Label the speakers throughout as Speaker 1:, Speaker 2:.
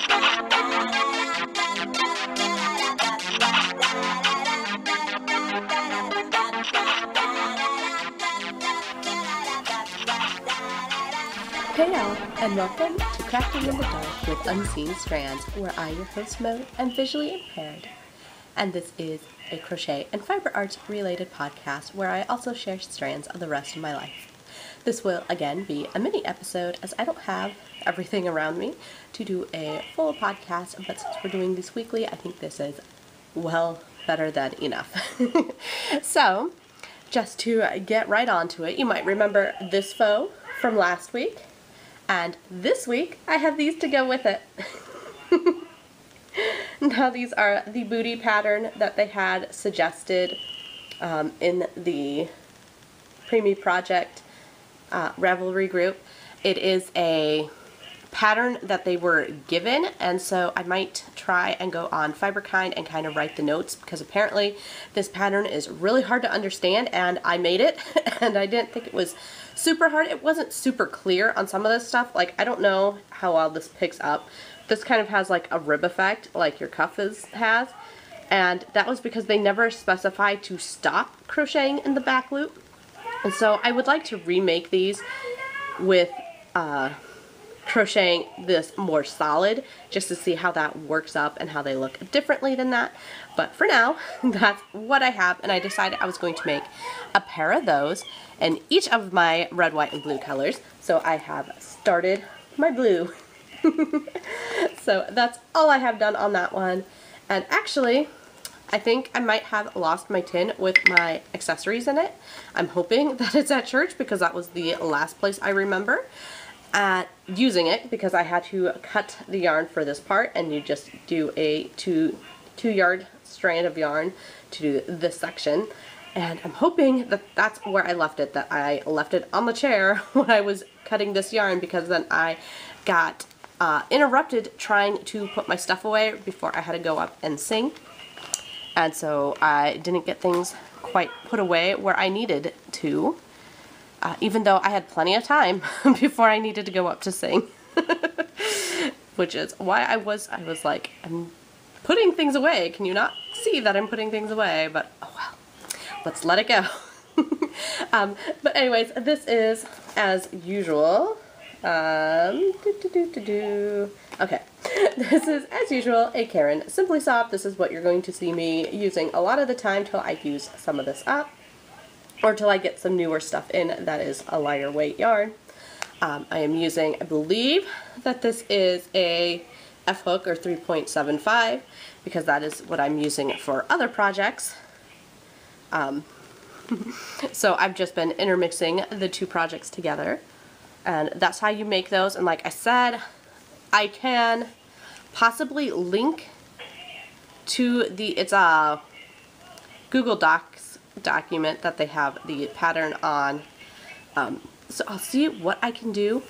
Speaker 1: Hey y'all, and welcome to Crafting in the Dark with Unseen Strands, where I, your host Mo, am visually impaired. And this is a crochet and fiber arts related podcast where I also share strands of the rest of my life. This will again be a mini episode as I don't have everything around me to do a full podcast, but since we're doing this weekly, I think this is well better than enough. So, just to get right onto it, you might remember this faux from last week. And this week, I have these to go with it. Now these are the booty pattern that they had suggested in the Preemie Project Ravelry group. It is a pattern that they were given, and so I might try and go on FiberKind and kind of write the notes, because apparently this pattern is really hard to understand, and I made it, and I didn't think it was super hard. It wasn't super clear on some of this stuff. Like, I don't know how well this picks up. This kind of has like a rib effect, like your cuff has, and that was because they never specified to stop crocheting in the back loop. And so I would like to remake these with crocheting this more solid, just to see how that works up and how they look differently than that. But for now, that's what I have, and I decided I was going to make a pair of those in each of my red, white, and blue colors. So I have started my blue. So that's all I have done on that one. And actually, I think I might have lost my tin with my accessories in it. I'm hoping that it's at church, because that was the last place I remember using it, because I had to cut the yarn for this part, and you just do a two yard strand of yarn to do this section. And I'm hoping that that's where I left it, that I left it on the chair when I was cutting this yarn, because then I got interrupted trying to put my stuff away before I had to go up and sing. And so I didn't get things quite put away where I needed to, even though I had plenty of time before I needed to go up to sing. Which is why I was like, I'm putting things away. Can you not see that I'm putting things away? But oh well, let's let it go. But anyways, this is, as usual, okay, this is, as usual, a Karen Simply Soft. This is what you're going to see me using a lot of the time till I use some of this up, or till I get some newer stuff in that is a lighter weight yarn. I am using, I believe that this is a F-hook or 3.75, because that is what I'm using for other projects. So I've just been intermixing the two projects together, and that's how you make those. And like I said, I can possibly link to it's a Google Docs document that they have the pattern on. So I'll see what I can do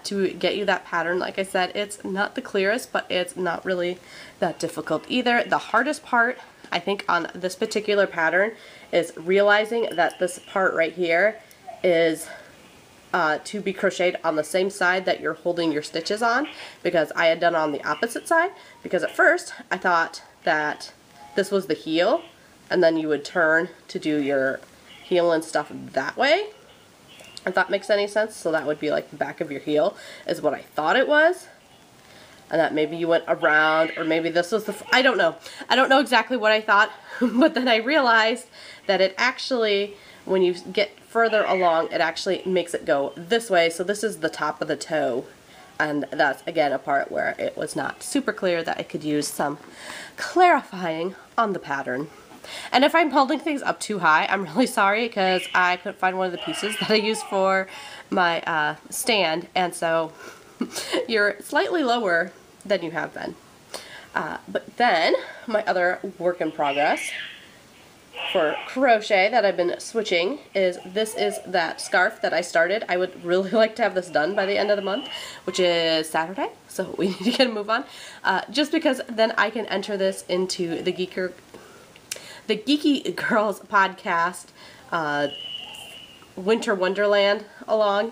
Speaker 1: to get you that pattern. Like I said, it's not the clearest, but it's not really that difficult either. The hardest part, I think, on this particular pattern is realizing that this part right here is to be crocheted on the same side that you're holding your stitches on, because I had done it on the opposite side, because at first I thought that this was the heel, and then you would turn to do your heel and stuff that way, if that makes any sense. So that would be like the back of your heel is what I thought it was, and that maybe you went around, or maybe this was the, I don't know exactly what I thought. But then I realized that it actually, when you get further along, it actually makes it go this way. So this is the top of the toe, and that's again a part where it was not super clear, that I could use some clarifying on the pattern. And if I'm holding things up too high, I'm really sorry, because I couldn't find one of the pieces that I use for my stand, and so you're slightly lower than you have been. But then my other work in progress for crochet that I've been switching is, this is that scarf that I started. I would really like to have this done by the end of the month, which is Saturday, so we need to get a move on. Just because then I can enter this into the Geeky Girls podcast, Winter Wonderland along.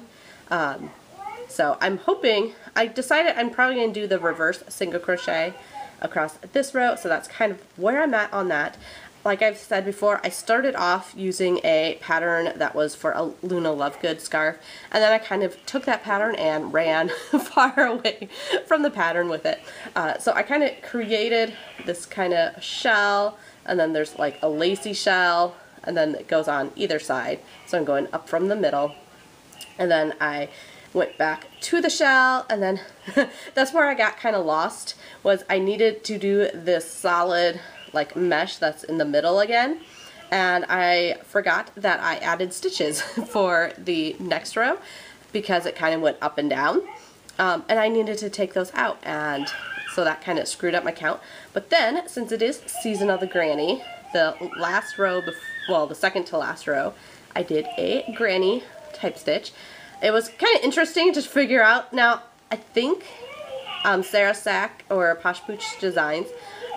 Speaker 1: So I'm hoping, I decided I'm probably going to do the reverse single crochet across this row, so that's kind of where I'm at on that. Like I've said before, I started off using a pattern that was for a Luna Lovegood scarf, and then I kind of took that pattern and ran far away from the pattern with it. So I kind of created this kind of shell, and then there's like a lacy shell, and then it goes on either side. So I'm going up from the middle, and then I went back to the shell, and then that's where I got kind of lost, was I needed to do this solid like mesh that's in the middle again, and I forgot that I added stitches for the next row because it kind of went up and down, and I needed to take those out, and so that kind of screwed up my count. But then, since it is Season of the Granny, the last row, well, the second to last row, I did a granny type stitch. It was kind of interesting to figure out. Now, I think Sarah Sack or Posh Pooch Designs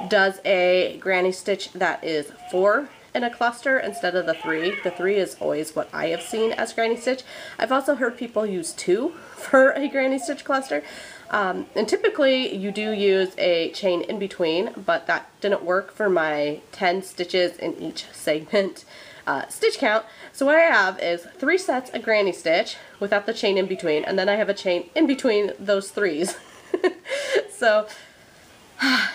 Speaker 1: does a granny stitch that is 4 in a cluster instead of the 3. The 3 is always what I have seen as granny stitch. I've also heard people use 2 for a granny stitch cluster. And typically you do use a chain in between, but that didn't work for my 10 stitches in each segment stitch count. So what I have is 3 sets of granny stitch without the chain in between, and then I have a chain in between those 3s. So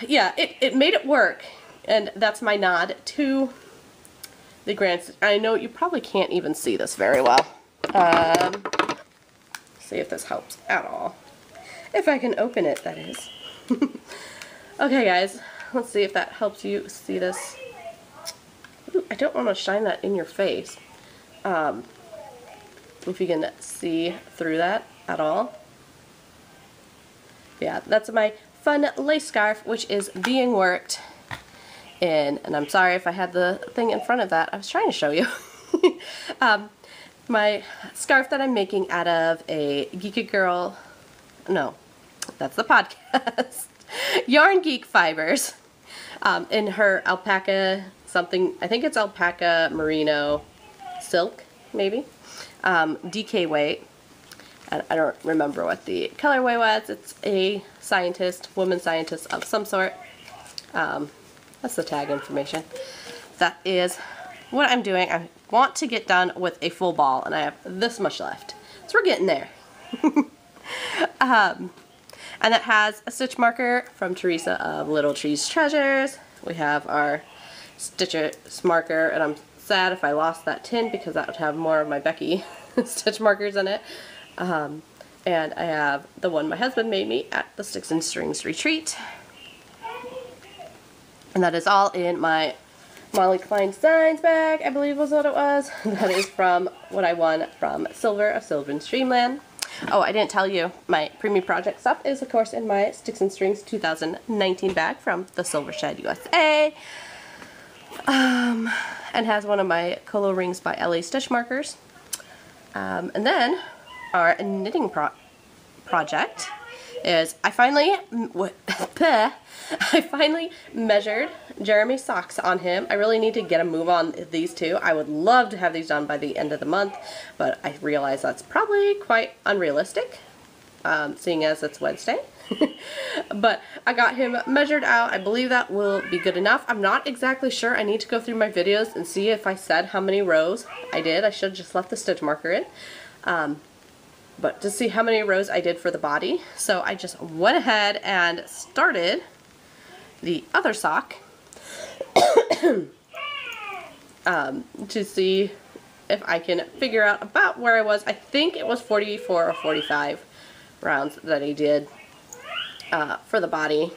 Speaker 1: yeah, it made it work, and that's my nod to the granny stitch. I know you probably can't even see this very well. See if this helps at all. If I can open it, that is. Okay guys, let's see if that helps you see this. Ooh, I don't want to shine that in your face. If you can see through that at all. Yeah, that's my fun lace scarf, which is being worked in, and I'm sorry if I had the thing in front of that. I was trying to show you. My scarf that I'm making out of a Geeky Girl, no, that's the podcast, Yarn Geek fibers, in her alpaca something, I think it's alpaca merino silk, maybe, DK weight. I don't remember what the colorway was. It's a scientist, woman scientist of some sort. That's the tag information. That is what I'm doing. I want to get done with a full ball, and I have this much left. So we're getting there. And that has a stitch marker from Teresa of Little Trees Treasures. We have our stitch marker, and I'm sad if I lost that tin because that would have more of my Becky stitch markers in it. And I have the one my husband made me at the Sticks and Strings retreat. And that is all in my Molly Klein Designs bag, I believe was what it was. That is from what I won from Silver of Sylvan Streamland. Oh, I didn't tell you, my Preemie Project stuff is of course in my Sticks and Strings 2019 bag from the Silver Shed USA. And has one of my Colo Rings by LA stitch markers. And then our knitting project is I finally measured Jeremy's socks on him. I really need to get a move on these two. I would love to have these done by the end of the month, but I realize that's probably quite unrealistic, seeing as it's Wednesday. But I got him measured out. I believe that will be good enough. I'm not exactly sure. I need to go through my videos and see if I said how many rows I did. I should have just left the stitch marker in. But to see how many rows I did for the body. So I just went ahead and started the other sock to see if I can figure out about where I was. I think it was 44 or 45 rounds that I did for the body.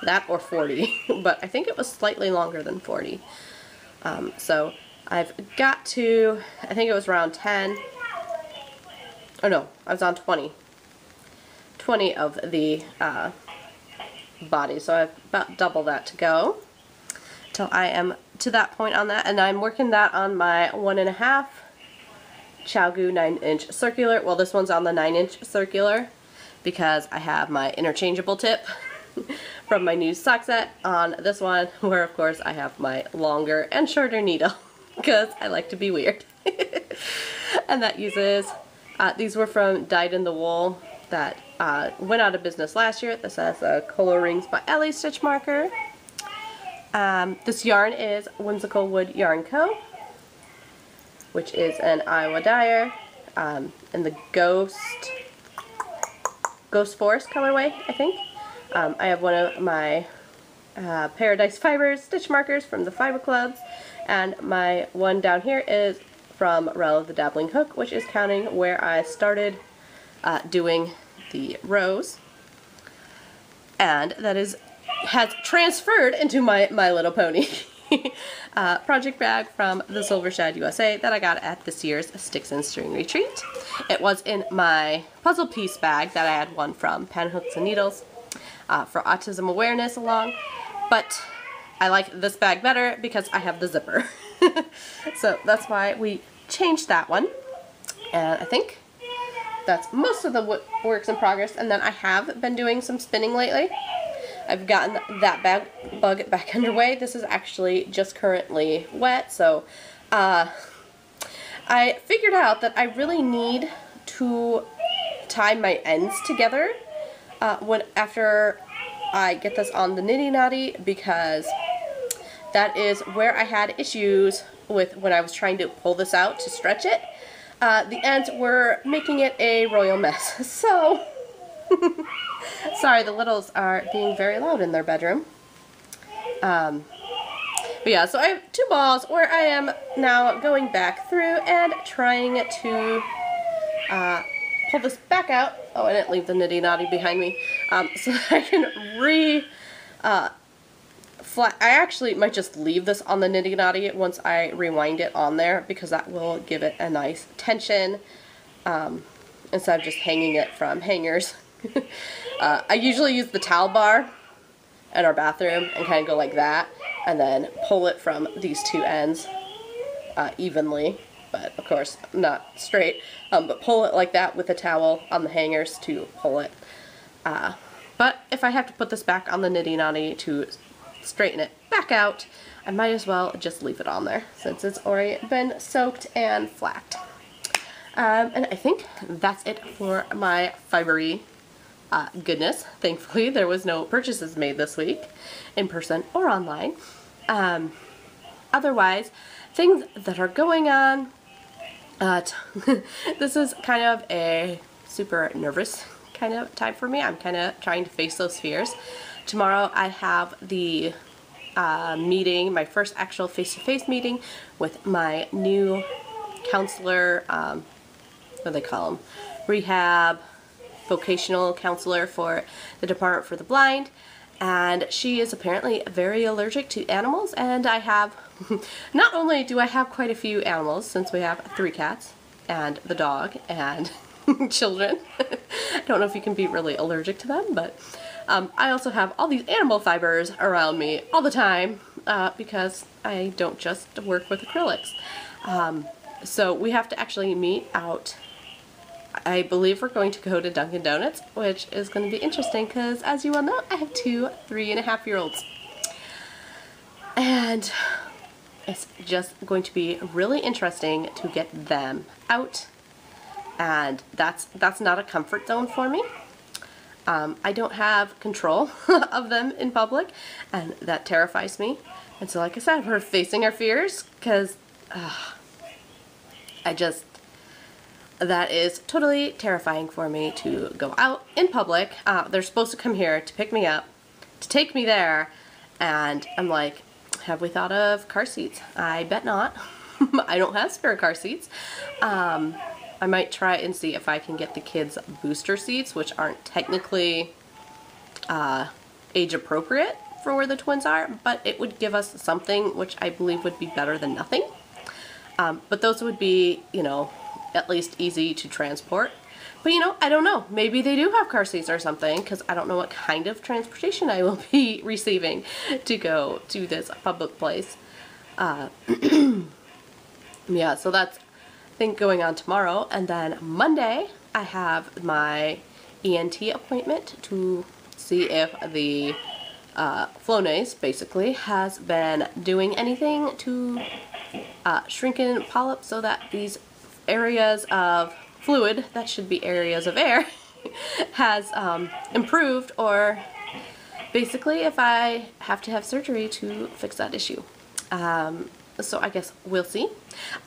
Speaker 1: That or 40, but I think it was slightly longer than 40. So I've got to, I think it was round 10. Oh no, I was on 20. 20 of the body, so I have about double that to go till I am to that point on that, and I'm working that on my 1.5 ChiaoGoo 9-inch circular. Well, this one's on the 9-inch circular because I have my interchangeable tip from my new sock set on this one, where of course I have my longer and shorter needle because I like to be weird. And that uses These were from Dyed in the Wool that went out of business last year. This has Color Rings by Ellie stitch marker. This yarn is Whimsical Wood Yarn Co., which is an Iowa dyer in the Ghost Forest colorway, I think. I have one of my Paradise Fibers stitch markers from the Fiber Clubs, and my one down here is from Rel the Dabbling Hook, which is counting where I started doing the rows, and that has transferred into my My Little Pony project bag from the Silver Shad USA that I got at this year's Sticks and String Retreat. It was in my puzzle piece bag that I had one from Pen Hooks and Needles for autism awareness along, but I like this bag better because I have the zipper. So that's why we changed that one, and I think that's most of the works in progress. And then I have been doing some spinning lately. I've gotten that bug back underway. This is actually just currently wet, so I figured out that I really need to tie my ends together after I get this on the Nitty Knotty, because that is where I had issues with when I was trying to pull this out to stretch it. The ends were making it a royal mess. So, sorry, the littles are being very loud in their bedroom. But yeah, so I have two balls where I am now going back through and trying to pull this back out. Oh, I didn't leave the Nitty Knotty behind me. So that I can I actually might just leave this on the Nitty Knotty once I rewind it on there, because that will give it a nice tension instead of just hanging it from hangers. I usually use the towel bar in our bathroom and kind of go like that, and then pull it from these two ends evenly, but of course not straight, but pull it like that with a towel on the hangers to pull it. But if I have to put this back on the Nitty Knotty to straighten it back out, I might as well just leave it on there since it's already been soaked and flacked. And I think that's it for my fibery goodness. Thankfully there was no purchases made this week, in person or online. Otherwise, things that are going on, this is kind of a super nervous kind of time for me. I'm kind of trying to face those fears. Tomorrow I have the meeting, my first actual face-to-face meeting with my new counselor, what do they call them? Rehab vocational counselor for the Department for the Blind, and she is apparently very allergic to animals, and I have, not only do I have quite a few animals, since we have 3 cats and the dog and children. I don't know if you can be really allergic to them, but I also have all these animal fibers around me all the time because I don't just work with acrylics. So we have to actually meet out. I believe we're going to go to Dunkin' Donuts, which is going to be interesting because, as you well know, I have 2 3-and-a-half-year-olds. And it's just going to be really interesting to get them out. And that's not a comfort zone for me. I don't have control of them in public, and that terrifies me. And so, like I said, we're facing our fears, because that is totally terrifying for me to go out in public. They're supposed to come here to pick me up, to take me there, and I'm like, have we thought of car seats? I bet not. I don't have spare car seats. I might try and see if I can get the kids booster seats, which aren't technically age appropriate for where the twins are, but it would give us something which I believe would be better than nothing. But those would be, you know, at least easy to transport. But, you know, I don't know. Maybe they do have car seats or something, because I don't know what kind of transportation I will be receiving to go to this public place. Yeah, so that's thing going on tomorrow. And then Monday I have my ENT appointment to see if the Flonase basically has been doing anything to shrink in polyps, so that these areas of fluid, that should be areas of air, has improved, or basically if I have to have surgery to fix that issue. So I guess we'll see.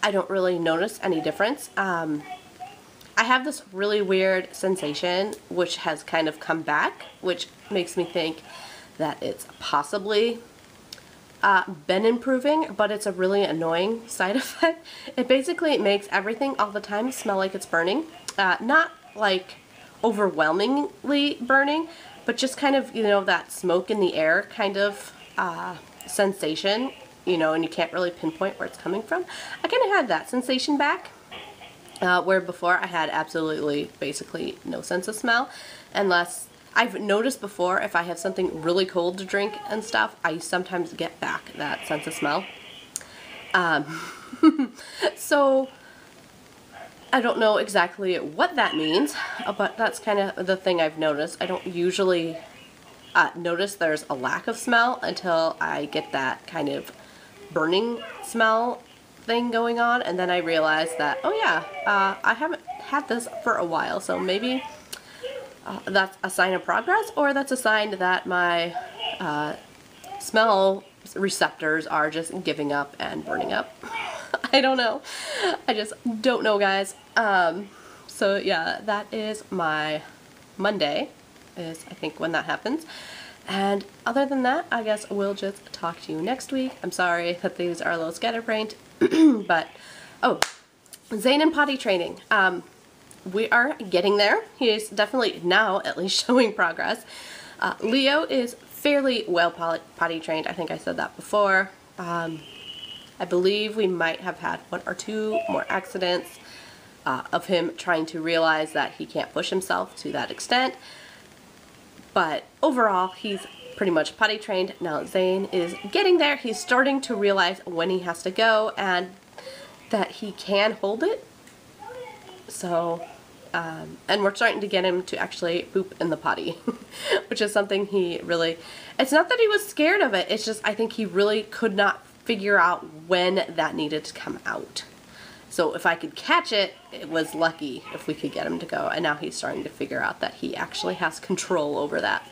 Speaker 1: I don't really notice any difference. I have this really weird sensation which has kind of come back, which makes me think that it's possibly been improving, but it's a really annoying side effect. It basically makes everything all the time smell like it's burning. Not like overwhelmingly burning, but just kind of, you know, that smoke in the air kind of sensation, you know, and you can't really pinpoint where it's coming from. I kind of had that sensation back, where before I had absolutely, basically no sense of smell, unless I've noticed before if I have something really cold to drink and stuff, I sometimes get back that sense of smell. So I don't know exactly what that means, but that's kind of the thing I've noticed. I don't usually notice there's a lack of smell until I get that kind of burning smell thing going on, and then I realize that, oh yeah, I haven't had this for a while, so maybe that's a sign of progress, or that's a sign that my smell receptors are just giving up and burning up. I don't know. I just don't know, guys. So yeah, that is my Monday, is I think when that happens. And other than that, I guess we'll just talk to you next week. I'm sorry that these are a little scatterbrained, but, oh, Zane and potty training. We are getting there. He is definitely now at least showing progress. Leo is fairly well potty trained. I think I said that before. I believe we might have had 1 or 2 more accidents of him trying to realize that he can't push himself to that extent. But overall, he's pretty much potty trained. Now Zane is getting there. He's starting to realize when he has to go and that he can hold it. So, and we're starting to get him to actually poop in the potty, which is something he really, it's not that he was scared of it, it's just I think he really could not figure out when that needed to come out. So if I could catch it, it was lucky if we could get him to go, and now he's starting to figure out that he actually has control over that.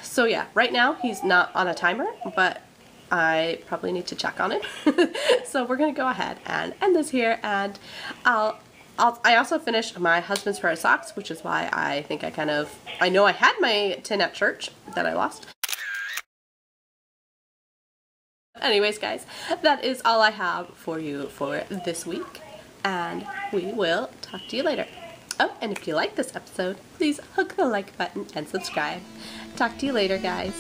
Speaker 1: So yeah, right now he's not on a timer, but I probably need to check on him. So we're gonna go ahead and end this here, and I also finished my husband's pair of socks, which is why I think I know I had my tin at church that I lost. Anyways, guys, that is all I have for you for this week, and we will talk to you later. Oh, and if you like this episode, please hook the like button and subscribe. Talk to you later, guys.